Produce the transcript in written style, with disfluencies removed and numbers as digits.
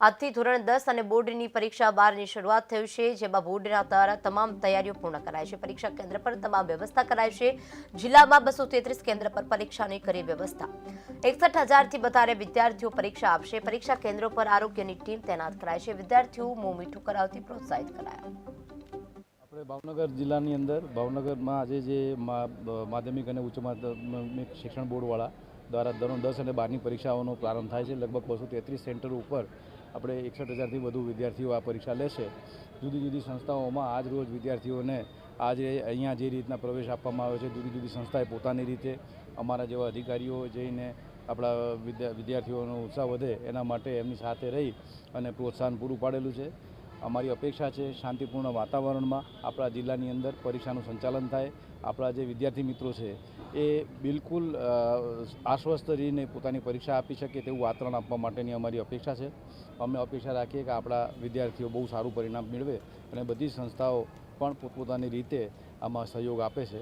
આજથી ધોરણ 10 અને બોર્ડની પરીક્ષા 12ની શરૂઆત થઈ છે, જેમાં બોર્ડના દ્વારા તમામ તૈયારીઓ પૂર્ણ કરાઈ છે। પરીક્ષા કેન્દ્ર પર તમામ વ્યવસ્થા કરાઈ છે। જિલ્લામાં 233 કેન્દ્ર પર પરીક્ષાની કરી વ્યવસ્થા। 61,000થી વધારે વિદ્યાર્થીઓ પરીક્ષા આપશે। પરીક્ષા કેન્દ્રો પર આરોગ્યની ટીમ તૈનાત કરાઈ છે। વિદ્યાર્થીઓ મોં મીઠું કરાવતી પ્રોત્સાહિત કરાયા। આપણે ભાવનગર જિલ્લાની અંદર ભાવનગરમાં આજે જે માધ્યમિક અને ઉચ્ચ માધ્યમિક શિક્ષણ બોર્ડવાળા દ્વારા ધોરણ 10 અને 12ની પરીક્ષાઓનો પ્રારંભ થાય છે। લગભગ 233 સેન્ટરો ઉપર આપણે 61,000થી વધુ વિદ્યાર્થીઓ આ પરીક્ષા લેશે। જુદી જુદી સંસ્થાઓમાં આજ રોજ વિદ્યાર્થીઓને આજે અહીંયા જે રીતના પ્રવેશ આપવામાં આવ્યો છે, જુદી જુદી સંસ્થાએ પોતાની રીતે અમારા જેવા અધિકારીઓ જઈને આપણા વિદ્યાર્થીઓનો ઉત્સાહ વધે એના માટે એમની સાથે રહી અને પ્રોત્સાહન પૂરું પાડેલું છે। અમારી અપેક્ષા છે શાંતિપૂર્ણ વાતાવરણમાં આપણા જિલ્લાની અંદર પરીક્ષાનું સંચાલન થાય। આપણા જે વિદ્યાર્થી મિત્રો છે એ બિલકુલ આશ્વસ્ત રહીને પોતાની પરીક્ષા આપી શકે તેવું વાતાવરણ આપવા માટેની અમારી અપેક્ષા છે। અમે અપેક્ષા રાખીએ કે આપણા વિદ્યાર્થીઓ બહુ સારું પરિણામ મેળવે અને બધી સંસ્થાઓ પણ પોતપોતાની રીતે આમાં સહયોગ આપે છે।